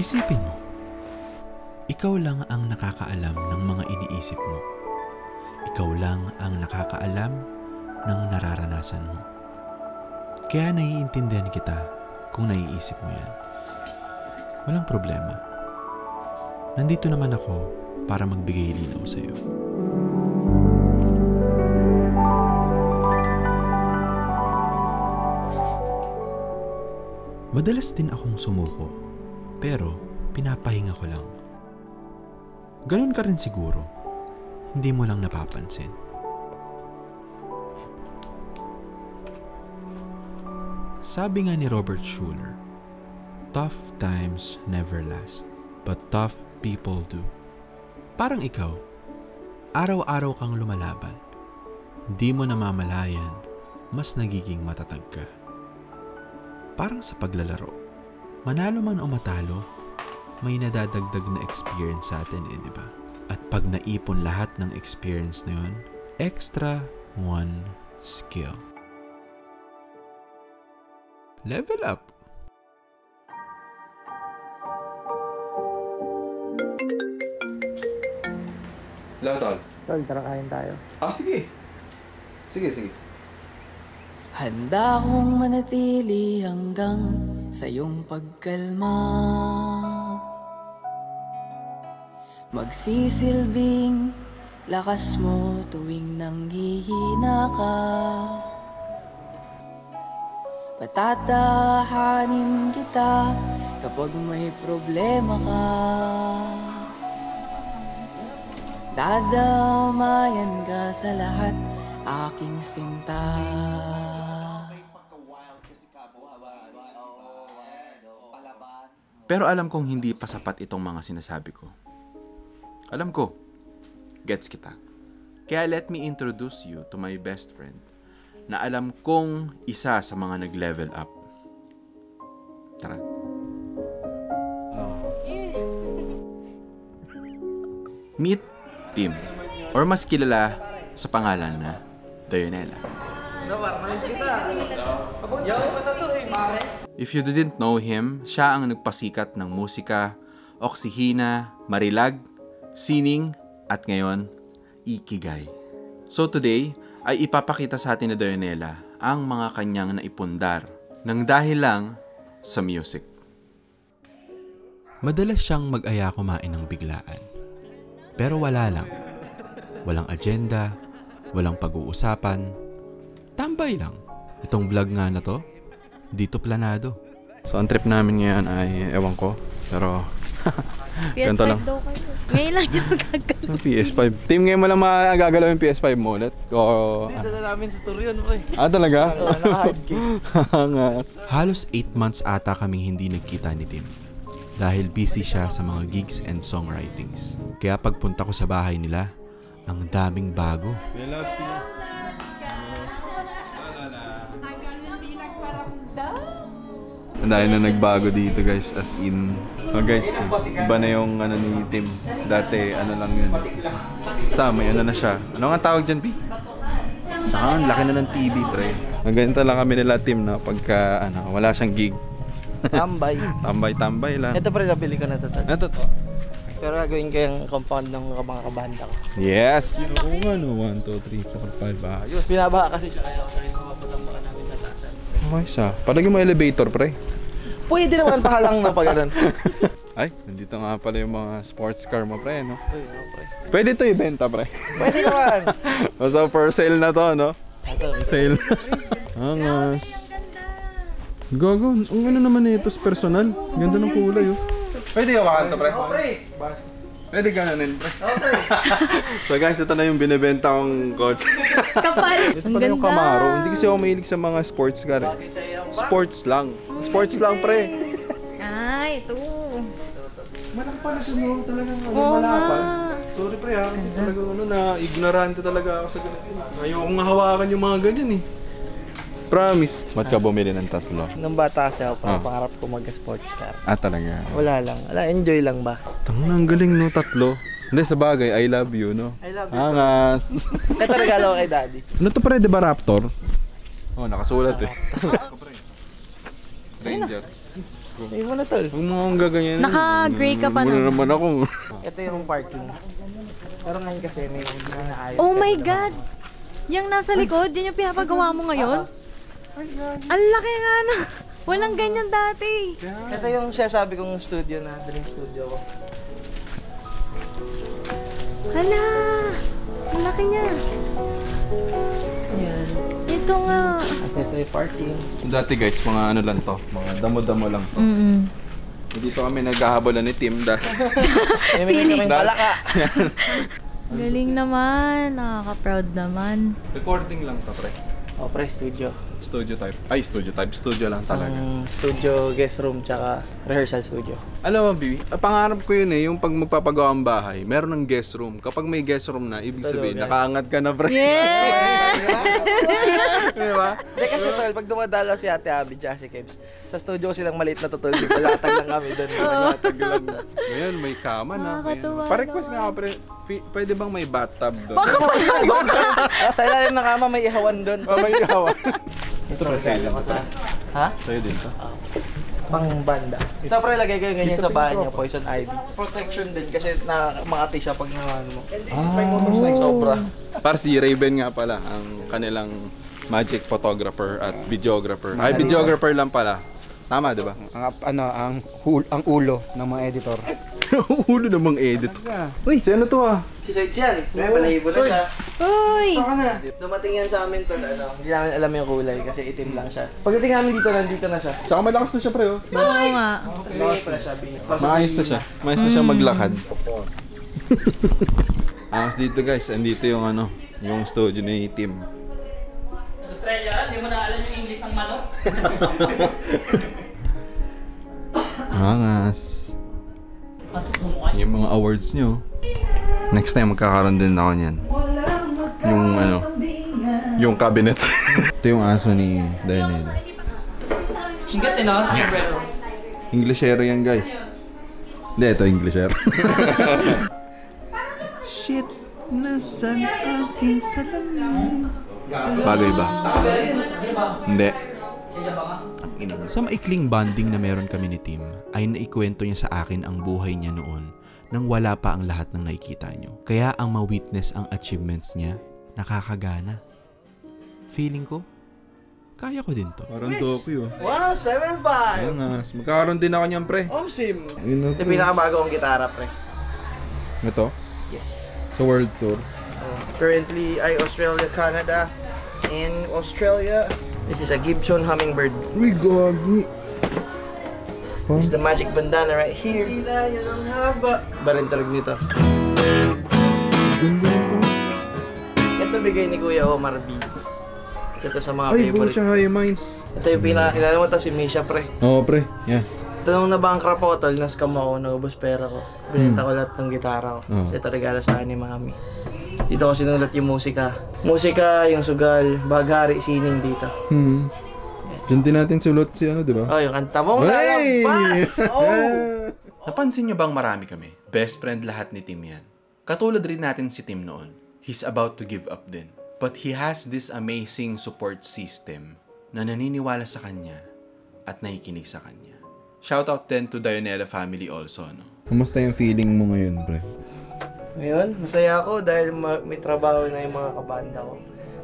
Isipin mo, ikaw lang ang nakakaalam ng mga iniisip mo. Ikaw lang ang nakakaalam ng nararanasan mo. Kaya naiintindihan kita kung naiisip mo yan. Walang problema. Nandito naman ako para magbigay linaw sa'yo. Madalas din akong sumuko, pero pinapahinga ko lang. Ganun ka rin siguro, hindi mo lang napapansin. Sabi nga ni Robert Schuller, tough times never last, but tough people do. Parang ikaw, araw-araw kang lumalaban. Hindi mo namamalayan, mas nagiging matatag ka. Parang sa paglalaro, manalo man o matalo, may nadadagdag na experience sa atin di ba? At pag naipon lahat ng experience na yun, extra one skill. Level up! Hello, Tol. Tol, tara kain tayo. Sige. Sige. Handa akong manatili hanggang sa iyong pagkalma. Magsisilbing lakas mo tuwing nanghihina ka. Patatahanin kita kapag may problema ka. Dadamayan ka sa lahat, aking sinta. Pero alam kong hindi pa sapat itong mga sinasabi ko. Alam ko, gets kita. Kaya let me introduce you to my best friend na alam kong isa sa mga nag-level up. Tara. Meet Tim, or mas kilala sa pangalan na Dionela. If you didn't know him, siya ang nagpasikat ng musika, Oksihina, Marilag, Sining, at ngayon, Ikigai. So today, ay ipapakita sa atin ni Dionela ang mga kanyang naipundar nang dahil lang sa music. Madalas siyang mag-aya kumain ng biglaan. Pero wala lang. Walang agenda, walang pag-uusapan. Tambay lang. Itong vlog nga na to, dito planado. So ang trip namin ngayon ay ewan ko, pero PS5 lang daw kayo. Ngayon lang yung magagalaw. PS5. Team, ngayon mo lang magagalaw yung PS5 mo ulit? O... Dito na namin sa Turion, pre. Talaga? Naka-hard case. Halos 8 months ata kaming hindi nagkita ni Tim. Dahil busy siya sa mga gigs and songwritings. Kaya pagpunta ko sa bahay nila, ang daming bago. Ang dahil na nagbago dito guys, as in. Guys, iba na yung ano ni Tim. Dati ano lang yun. May ano na siya. Ano nga tawag dyan, P? Ang laki na ng TV, pre. Ganito lang kami nila Tim na pagka wala siyang gig. Tambay. Tambay lang. Ito pre, nabili ko na ito. Ito to. Pero gagawin ko yung compound ng mga kabanda ko. Yes! Yun oo nga no. 1, 2, 3, 4, 5. Ayos. Binabaha kasi siya kaya rin mapaputang baka namin natasan. Okay sa. Palagyan mo elevator pre. Pwede naman pahalang na pag-aran. Ay, nandito nga pala yung mga sports car mo pre, no? Uy, no, pre. Pwede to ibenta pre. Pwede naman. So for sale na to, no? For sale. Angas. Gago, ang ano naman ito sa personal. Ganda ng kulay, oh. Pwede hawakan to, pre? Pre! Pwede gananin, pre. So guys, ito na yung binibenta kong kotse. Kapal! Ito pala yung Camaro. Hindi kasi ako mahilig sa mga sports car. Sports lang. Sports lang, pre. Ay, ito. Malaki pala siya, no? Talagang malapan. Sorry, pre, ha? Kasi talagang na-ignorante talaga ako sa ganito. Ayoko nga hawakan yung mga ganyan, eh. Promise. Ba't ka bumili ng tatlo? Nung bata kasi ako, pangarap ko mag-sports car. Talaga? Wala lang. Enjoy lang ba? Ang galing, no? Tatlo. Hindi, sa bagay, I love you, no? I love you. Angas. Ito regalo ko kay daddy. Ano to pre, di ba Raptor? Oh, nakasulat eh. Ranger. ko. Ay mo na tol. Huwag mo akong gaganyan. Naka-gray ka pa Muna nun. naman ako. Ito yung parking. Pero ngayon kasi may naayos. Oh my God! Yung nasa likod, yun yung pinapagawa mo ngayon? Ang laki nga na. Walang ganyan dati. Ito yung sinasabi kong studio na, dream studio ko. Hala! Ang laki niya. Ayan. Ito nga. Kasi ito yung parking. Dati guys, mga ano lang to. Mga damo-damo lang to. Dito kami naghahabolan ni Tim dahil May kaming palaka. Galing naman. Nakaka-proud naman. recording lang to, pre. O, pre, studio. Studio type. Ay, studio type. Studio lang talaga. Studio, guest room, tsaka rehearsal studio. Alam mo, Bibi, pangarap ko yun eh, yung pag magpapagawa ang bahay, meron ng guest room. Kapag may guest room na, ibig sabihin, nakaangat ka na, pre. Yeah! Di ba? Hindi kasi tol, pag dumadalaw si Ate Abby, si Kebs, sa studio ko silang maliit na tutulog. Palatag lang kami doon. Palatag lang. Ngayon, may kama na. Nakakatuwa Pa-request nga ako, pre. Pwede bang may bathtub doon? Baka Sa ilalim ng kama, may ihawan doon. May hawa. Ito pre, sa'yo din to. Ha? Sa'yo din to. Pang banda. Ito pre, lagay kayo ganyan sa bahay niyo, poison ivy. Protection din kasi makati siya pag nangaano mo. And this is my motorcycle. Sobra. Para si Raven nga pala, ang kanilang magic photographer at videographer. Ay, videographer lang pala. Tama, di ba? Ang ulo ng mga editor. Ulo namang edit. Uy, sino to ah? Si Soitz yan. May balahibo na siya. Uy! Saka na. Dumating yan sa amin tol, hindi namin alam yung kulay kasi itim lang siya. Pagdating namin dito, nandito na siya. Tsaka malakas na siya, pre, oh. Oo nga. Maayos na siya. Maayos na siya. Maayos na siya maglakad. Angas dito guys, andito yung ano, yung studio ni Tim. Australia, hindi mo na alam yung English ng manok? Angas. Yung mga awards nyo. Next time magkakaroon din ako niyan. Yung ano, yung cabinet. Ito yung aso ni Daniel. Ingat eh, no? Sombrero. Englishero yan guys. Hindi, ito Englishero. Shit, nasan aking salamin? Bagay ba? Hindi. Sa maikling bonding na meron kami ni Tim, ay naikwento niya sa akin ang buhay niya noon nang wala pa ang lahat ng nakikita niyo. Kaya ang ma-witness ang achievements niya, nakakagana. Feeling ko, kaya ko din to. Parang Tokyo. 107.5! Angas. Magkakaroon din ako niyan, pre. Omsim! Yun Ito pinakabago kong gitara, pre. Ito? Yes. Sa World Tour. Currently, ay Australia, Canada, and Australia. This is a Gibson Hummingbird. Uy, gagi. This is the magic bandana right here. Yan ang haba. Ba rin tarag nito. Ito bigay ni Kuya Omar B. Ito sa mga Ay, favorite. siya high minds. Ito yung pinakakilala mo to, si Misha, pre. Oo, pre. Yeah. Ito nung nabankrupt ako, tol, na-scam ako, naubos pera ko. Binenta ko lahat ng gitara ko. Kasi ito regalo sa akin ni Mami. Dito ko sinulat yung musika. Musika, yung sugal, baghari, sining dito. Diyan din natin sulot si ano, di ba? Oh, yung kanta mong lalampas! Oh! Napansin niyo bang marami kami? Best friend lahat ni Tim yan. Katulad rin natin si Tim noon. He's about to give up din. But he has this amazing support system na naniniwala sa kanya at nakikinig sa kanya. Shoutout din to Dionella family also, no? Kumusta yung feeling mo ngayon, pre? Ngayon, masaya ako dahil may trabaho na yung mga kabanda ko.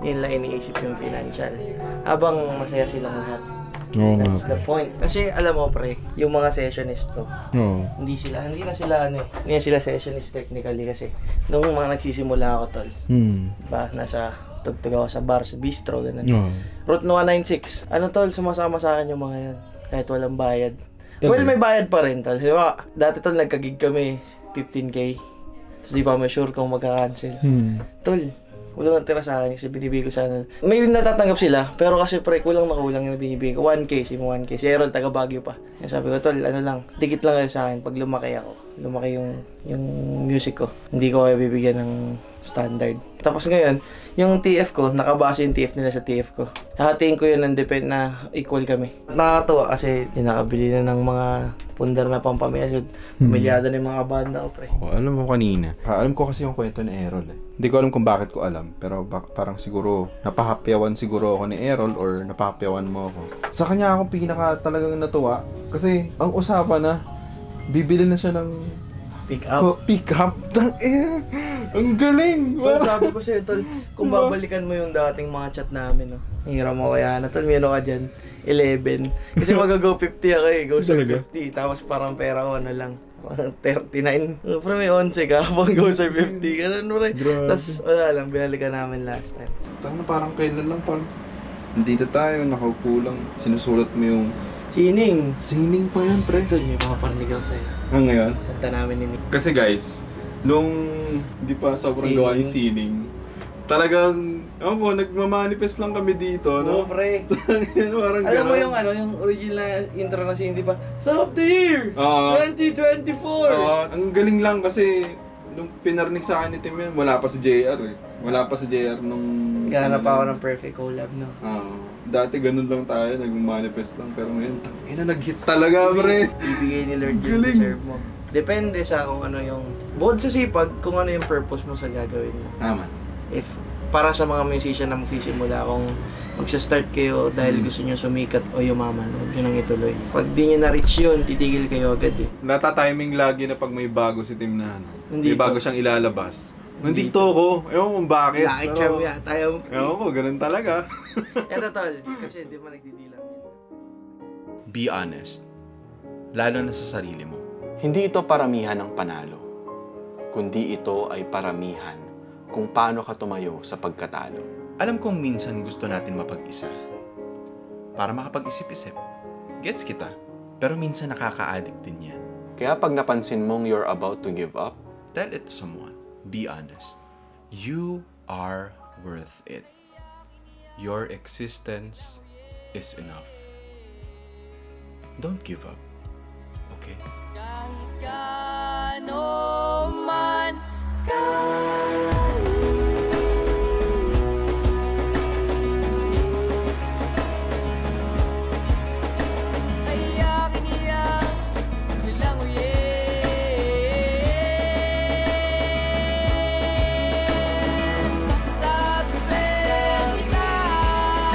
Hindi nila iniisip yung financial. Habang masaya silang lahat. Oo nga. That's the point. Kasi alam mo pre, yung mga sessionist ko, Oo. hindi na sila sessionist technically kasi nung mga nagsisimula ako tol. Diba, nasa tugtog ako sa bar, sa bistro, ganun. Oo. Route 196. Ano tol, sumasama sa akin yung mga yan. Kahit walang bayad. Talaga? Well, may bayad pa rin tol. Diba, dati tol, nagka-gig kami, 15K. Tapos di pa kami sure kung magka-cancel. Tol, wala nang tira sa akin kasi binibigay ko sana. May natatanggap sila, pero kasi pre, kulang na kulang yung binibigay ko. 1K, si 1K. Si Errol, taga Baguio pa. Yan sabi ko, tol, ano lang, dikit lang kayo sa akin pag lumaki ako. lumaki yung music ko. Hindi ko kaya bibigyan ng standard. Tapos ngayon, yung TF ko, nakabase yung TF nila sa TF ko. Hahatiin ko yun ng depend na equal kami. Nakakatuwa kasi nakabili na ng mga pundar na pampamilya. Pamilyado na yung mga banda ko, pre. Oh, alam mo kanina, alam ko kasi yung kwento ni Errol eh. Hindi ko alam kung bakit ko alam, pero parang siguro napahapyawan siguro ako ni Errol or napahapyawan mo ako. Sa kanya ako pinaka talagang natuwa kasi ang usapan na bibili na siya ng Pick up. Pick up. Ang galing. Tol, sabi ko sa'yo, tol, kung babalikan mo yung dating mga chat namin, no? Hira mo kaya na, tol, may ano ka dyan? 11. Kasi mag-go 50 ako eh. Go sir 50. Tapos parang pera ko ano lang. Parang 39. Pero may 11 ka. Pang go sir 50. Ganun mo rin. Tapos wala lang. Binalikan namin last time. Parang kailan lang. Parang nandito tayo. Nakaupo lang. Sinusulat mo yung Sining. Sining pa yan, pre. Tol, may paparinig ako sa'yo. Ngayon? Kanta namin ni Kasi guys, nung di pa sobrang gawa yung sining, talagang, ako, nagmamanifest lang kami dito, no? Oo, pre. Parang Alam mo yung ano, yung original intro na sining, di ba? Song of the Year! 2024! Ang galing lang kasi, nung pinarinig sa akin ni Tim yun, wala pa si JR eh. Wala pa si JR nung... Naghanap pa ako ng perfect collab, no? Dati ganun lang tayo, nag-manifest lang. Pero ngayon, nag-hit talaga, pre. Ibigay ni Lord yung deserve mo. Depende sa kung ano yung... Bukod sa sipag, kung ano yung purpose mo sa gagawin mo. Tama. If para sa mga musician na magsisimula, kung magsa-start kayo dahil gusto nyo sumikat o yumaman, huwag nyo nang ituloy. Pag di nyo na-reach yun, titigil kayo agad eh. Nata-timing lagi na pag may bago si Tim na ano. Nandito. May bago siyang ilalabas. Nandito ako. Ewan kung bakit. Lucky charm yata yung... Ewan ko, ganun talaga. Eto tol, kasi di ba nagdidilang. Be honest. Lalo na sa sarili mo. Hindi ito paramihan ng panalo, kundi ito ay paramihan kung paano ka tumayo sa pagkatalo. Alam kong minsan gusto natin mapag-isa. Para makapag-isip-isip. Gets kita. Pero minsan nakaka-addict din yan. Kaya pag napansin mong you're about to give up, Tell it to someone. Be honest. You are worth it. Your existence is enough. Don't give up. Okay? Kahit gaano man ay aking iyang nilanguyin. Sasagupin kita,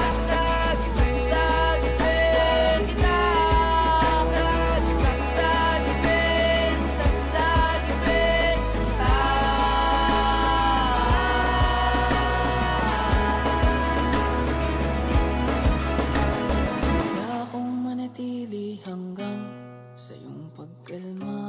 sasagupin kita, sasagupin kita. Kaya akong manatili hanggang sa iyong pagkalma.